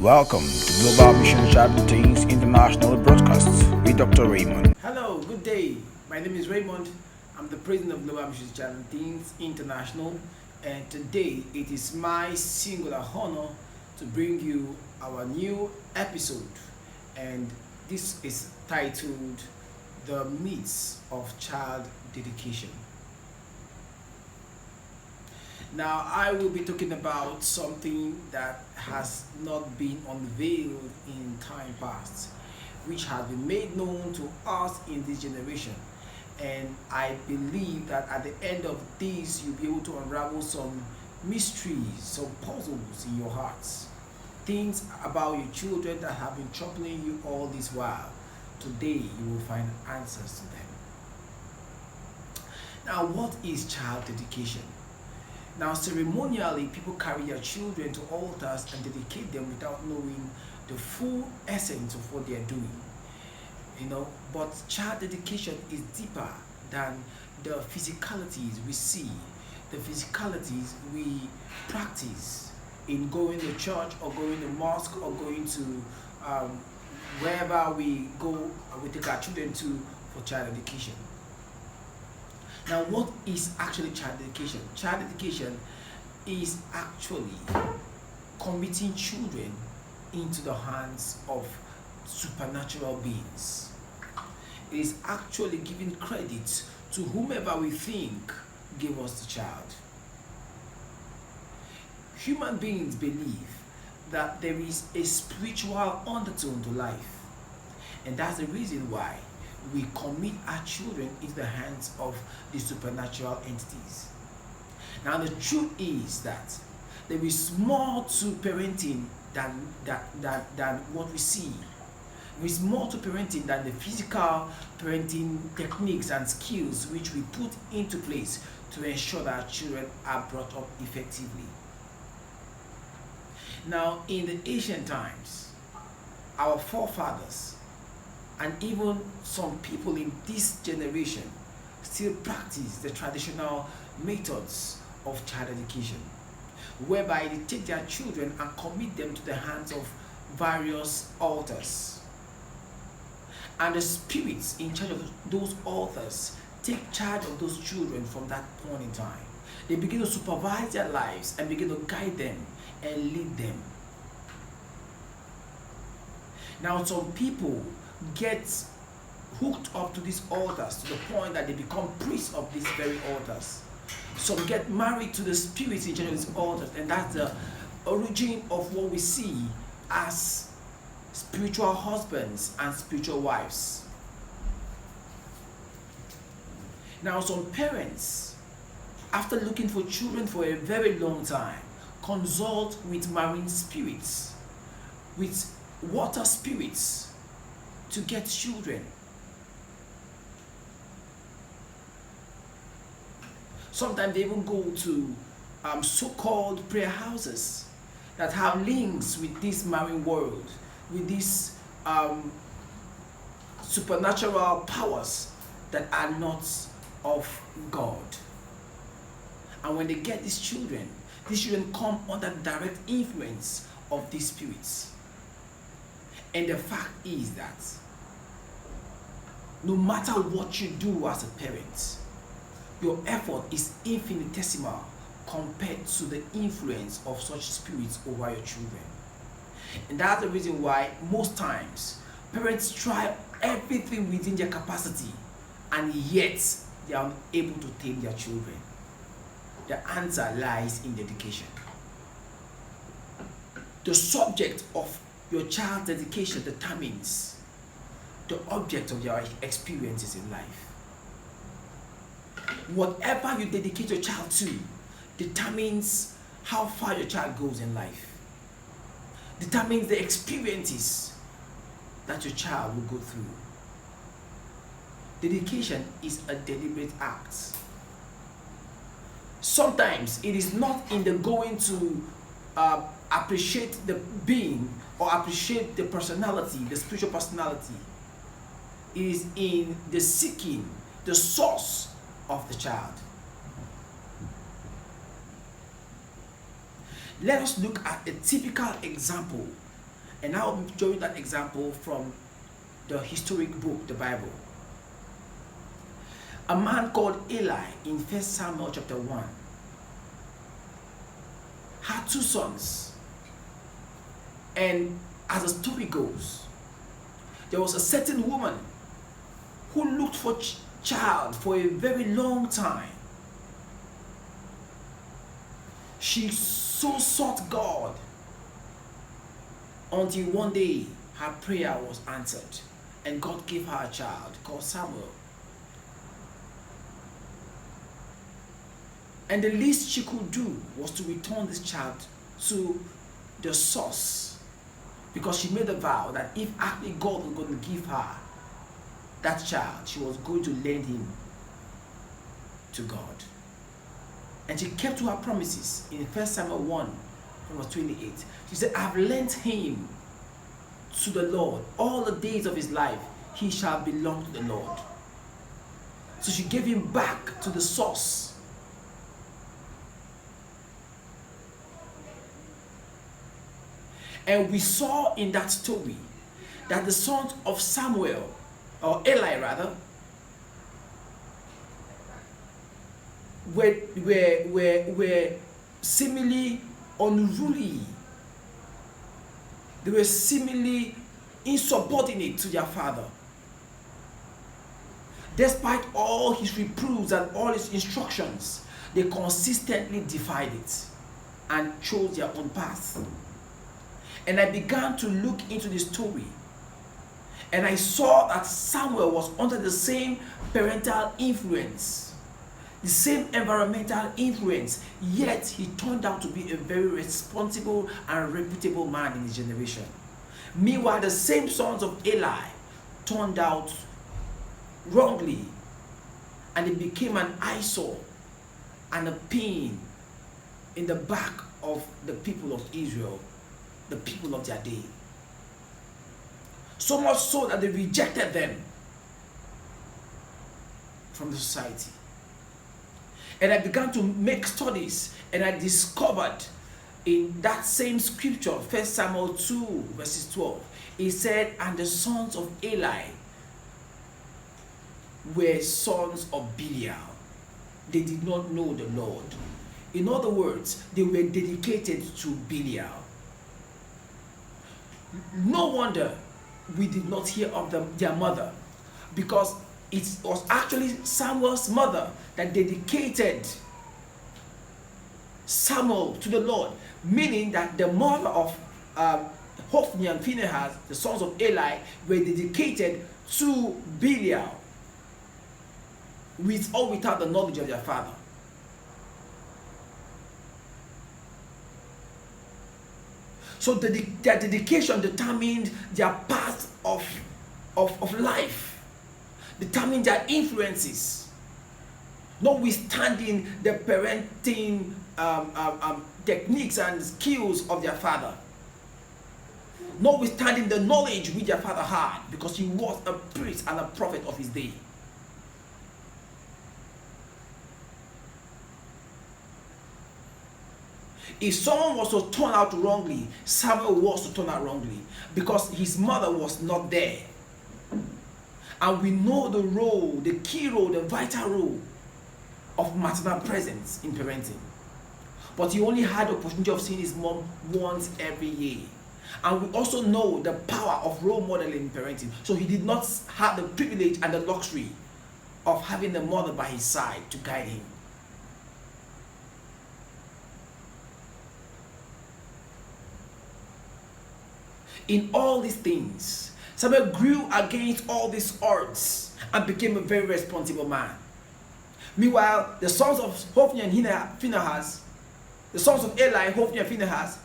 Welcome to Global Mission Child Teens International Broadcasts with Dr. Raymond. Hello, good day. My name is Raymond. I'm the president of Global Mission Child Teens International, and today it is my singular honor to bring you our new episode. And this is titled The Myths of Child Dedication. Now, I will be talking about something that has not been unveiled in time past, which has been made known to us in this generation. And I believe that at the end of this, you'll be able to unravel some mysteries, some puzzles in your hearts, things about your children that have been troubling you all this while. Today, you will find answers to them. Now, what is child dedication? Now, ceremonially, people carry their children to altars and dedicate them without knowing the full essence of what they are doing. But child dedication is deeper than the physicalities we see, the physicalities we practice in going to church or going to mosque or going to wherever we go, we take our children to for child dedication. Now, what is actually child dedication? Child dedication is actually committing children into the hands of supernatural beings. It is actually giving credit to whomever we think gave us the child. Human beings believe that there is a spiritual undertone to life, and that's the reason why we commit our children into the hands of the supernatural entities. Now, the truth is that there is more to parenting than what we see. There is more to parenting than the physical parenting techniques and skills which we put into place to ensure that our children are brought up effectively. Now, in the ancient times, our forefathers and even some people in this generation still practice the traditional methods of child education, whereby they take their children and commit them to the hands of various altars. And the spirits in charge of those altars take charge of those children from that point in time. They begin to supervise their lives and begin to guide them and lead them. Now, some people get hooked up to these altars to the point that they become priests of these very altars. Some get married to the spirits in charge of these altars, and that's the origin of what we see as spiritual husbands and spiritual wives. Now, some parents, after looking for children for a very long time, consult with marine spirits, with water spirits, to get children. Sometimes they even go to so-called prayer houses that have links with this marine world, with these supernatural powers that are not of God. And when they get these children come under direct influence of these spirits. And the fact is that no matter what you do as a parent, your effort is infinitesimal compared to the influence of such spirits over your children. And that's the reason why most times parents try everything within their capacity, and yet they are unable to tame their children. The answer lies in dedication. The subject of your child's dedication determines the object of your experiences in life. Whatever you dedicate your child to determines how far your child goes in life, determines the experiences that your child will go through. Dedication is a deliberate act. Sometimes it is not in the going to appreciate the being or appreciate the personality, the spiritual personality. It is in the seeking the source of the child. Let us look at a typical example And I'll show you that example from the historic book, the Bible. A man called Eli in 1 Samuel chapter 1 had two sons. And as the story goes, there was a certain woman who looked for child for a very long time. She so sought God until one day her prayer was answered and God gave her a child called Samuel. And the least she could do was to return this child to the source, because she made a vow that if actually God was going to give her that child, she was going to lend him to God. And she kept to her promises. In 1 Samuel 1, verse 28, she said, I have lent him to the Lord. All the days of his life, he shall belong to the Lord. So she gave him back to the source. And we saw in that story that the sons of Samuel, or Eli rather, were seemingly unruly. They were seemingly insubordinate to their father. Despite all his reproofs and all his instructions, they consistently defied it and chose their own path. And I began to look into the story, and I saw that Samuel was under the same parental influence, the same environmental influence, yet he turned out to be a very responsible and reputable man in his generation. Meanwhile, the same sons of Eli turned out wrongly, and it became an eyesore and a pain in the back of the people of Israel, the people of their day. So much so that they rejected them from the society. And I began to make studies, and I discovered in that same scripture, 1 Samuel 2, verses 12, it said, and the sons of Eli were sons of Belial. They did not know the Lord. In other words, they were dedicated to Belial. No wonder we did not hear of their mother, because it was actually Samuel's mother that dedicated Samuel to the Lord, meaning that the mother of Hophni and Phinehas, the sons of Eli, were dedicated to Belial, with or without the knowledge of their father. So their dedication determined their path of life, determined their influences, notwithstanding the parenting techniques and skills of their father, notwithstanding the knowledge which their father had, because he was a priest and a prophet of his day. If someone was to turn out wrongly, Samuel was to turn out wrongly, because his mother was not there. And we know the role, the key role, the vital role of maternal presence in parenting. But he only had the opportunity of seeing his mom once every year. And we also know the power of role modeling in parenting. So he did not have the privilege and the luxury of having the mother by his side to guide him. In all these things, Samuel grew against all these odds and became a very responsible man. Meanwhile, the sons of Hophni and Phinehas, the sons of Eli, Hophni and Phinehas,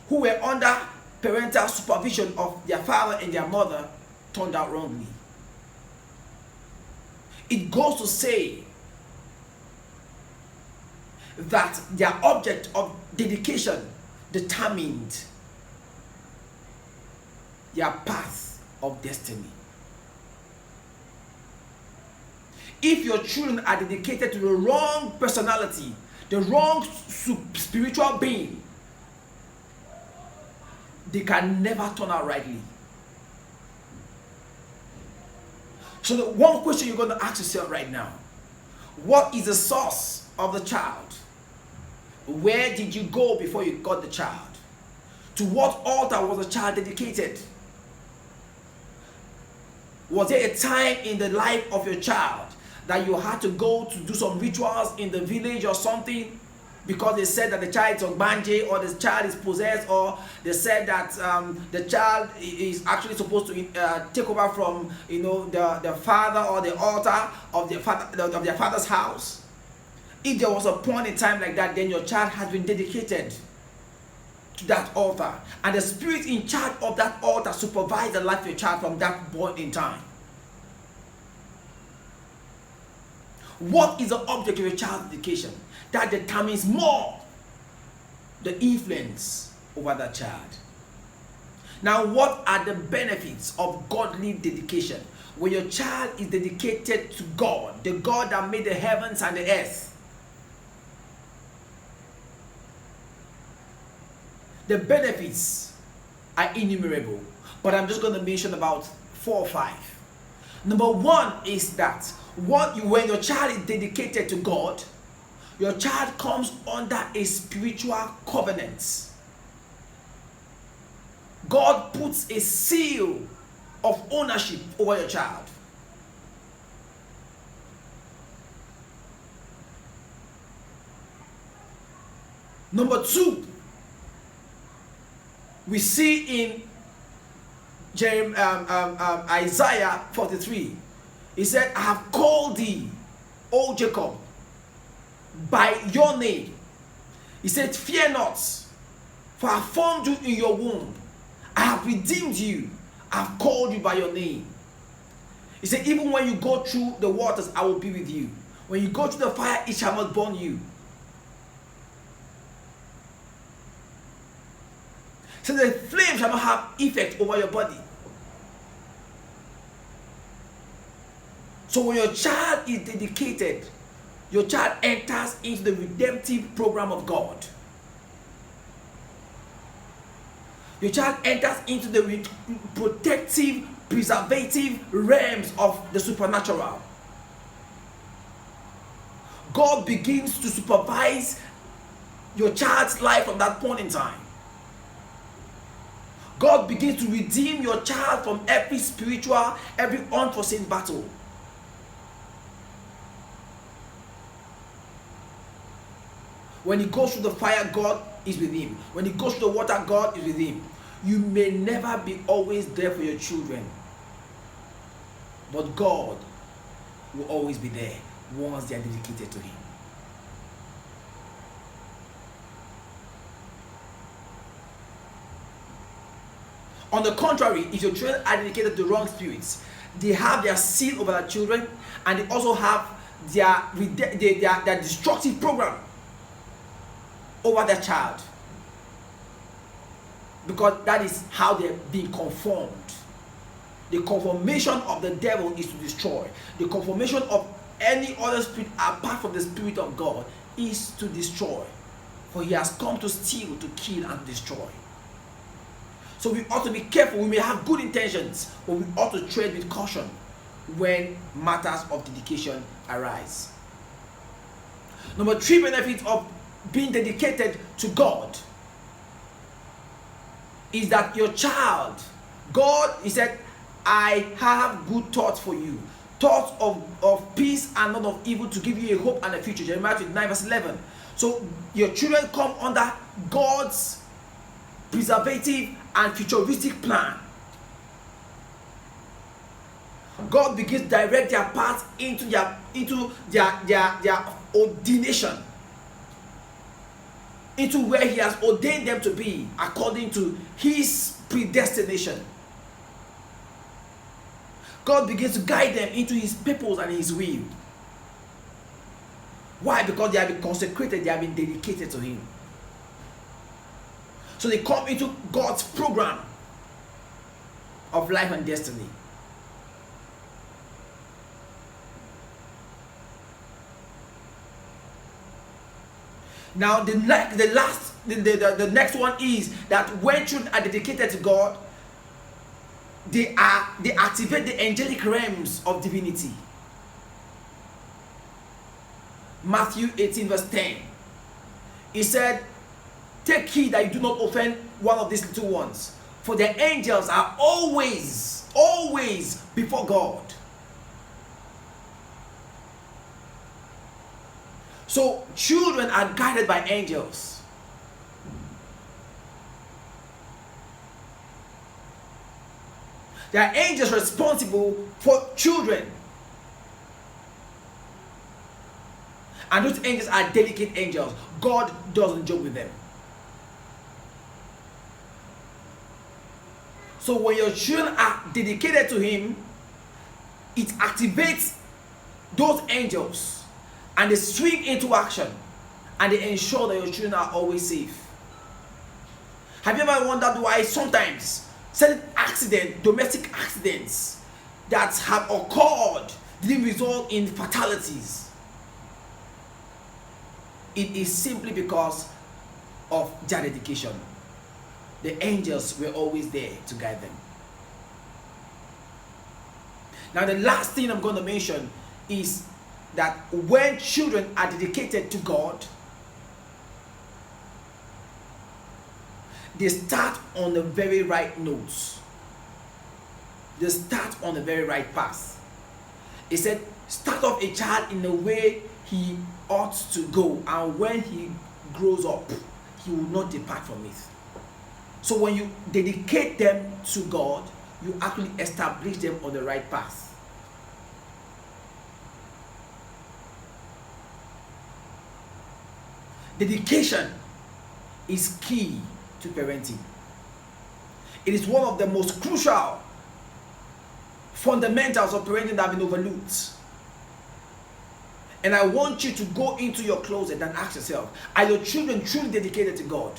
who were under parental supervision of their father and their mother, turned out wrongly. It goes to say that their object of dedication determined their path of destiny. If your children are dedicated to the wrong personality, the wrong spiritual being, they can never turn out rightly. So the one question you're going to ask yourself right now, what is the source of the child? Where did you go before you got the child? To what altar was the child dedicated? Was there a time in the life of your child that you had to go to do some rituals in the village or something because they said that the child is ogbanje, or the child is possessed, or they said that the child is actually supposed to take over from the father or the altar of their father's house? If there was a point in time like that, then your child has been dedicated to that altar, and the spirit in charge of that altar supervise the life of your child from that point in time. What is the object of your child's dedication? That determines more the influence over that child. Now, what are the benefits of godly dedication? When your child is dedicated to God, the God that made the heavens and the earth, the benefits are innumerable, but I'm just going to mention about 4 or 5. Number 1 is that when your child is dedicated to God, your child comes under a spiritual covenant. God puts a seal of ownership over your child. Number 2, we see in Isaiah 43, he said, I have called thee, O Jacob, by your name. He said, fear not, for I formed you in your womb. I have redeemed you. I have called you by your name. He said, even when you go through the waters, I will be with you. When you go through the fire, it shall not burn you. So the flame shall not have effect over your body. So when your child is dedicated, your child enters into the redemptive program of God. Your child enters into the protective, preservative realms of the supernatural. God begins to supervise your child's life from that point in time. God begins to redeem your child from every spiritual, every unforeseen battle. When he goes through the fire, God is with him. When he goes through the water, God is with him. You may never be always there for your children, but God will always be there once they are dedicated to him. On the contrary, if your children are dedicated to wrong spirits, they have their seal over their children, and they also have their destructive program over their child, because that is how they're being conformed. The conformation of the devil is to destroy. The conformation of any other spirit apart from the Spirit of God is to destroy, for he has come to steal, to kill, and destroy. So we ought to be careful. We may have good intentions, but we ought to tread with caution when matters of dedication arise. Number 3 benefit of being dedicated to God is that your child, God, he said, I have good thoughts for you, thoughts of peace and not of evil, to give you a hope and a future. Jeremiah 29 verse 11. So your children come under God's preservative and futuristic plan. God begins to direct their path into their ordination, into where he has ordained them to be according to his predestination. God begins to guide them into his purpose and his will. Why? Because they have been consecrated, they have been dedicated to him. So they come into God's program of life and destiny. Now the next one is that when children are dedicated to God, they activate the angelic realms of divinity. Matthew 18 verse 10. He said, take heed that you do not offend one of these little ones, for their angels are always before God. So children are guided by angels. There are angels responsible for children. And those angels are delicate angels. God doesn't joke with them. So when your children are dedicated to Him, it activates those angels and they swing into action and they ensure that your children are always safe. Have you ever wondered why sometimes certain accidents, domestic accidents that have occurred didn't result in fatalities? It is simply because of their dedication. The angels were always there to guide them. Now the last thing I'm going to mention is that when children are dedicated to God, they start on the very right notes. They start on the very right path. He said, start off a child in the way he ought to go, and when he grows up, he will not depart from it. So when you dedicate them to God, you actually establish them on the right path. Dedication is key to parenting. It is one of the most crucial fundamentals of parenting that have been overlooked. And I want you to go into your closet and ask yourself, are your children truly dedicated to God?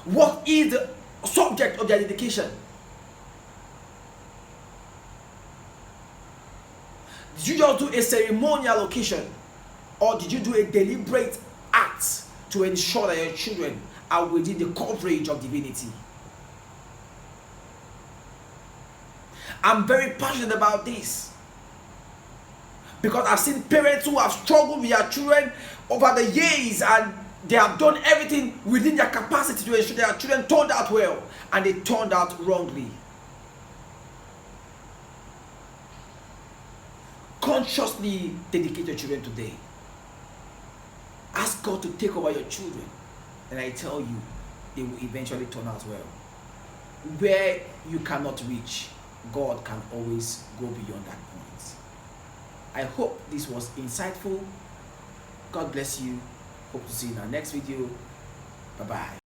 What is the subject of their dedication? Did you just do a ceremonial occasion, or did you do a deliberate act to ensure that your children are within the coverage of divinity? I'm very passionate about this because I've seen parents who have struggled with their children over the years, and they have done everything within their capacity to ensure their children turned out well, and they turned out wrongly. Consciously dedicate your children today. Ask God to take over your children, and I tell you, they will eventually turn out well. Where you cannot reach, God can always go beyond that point. I hope this was insightful. God bless you. Hope to see you in our next video. Bye-bye.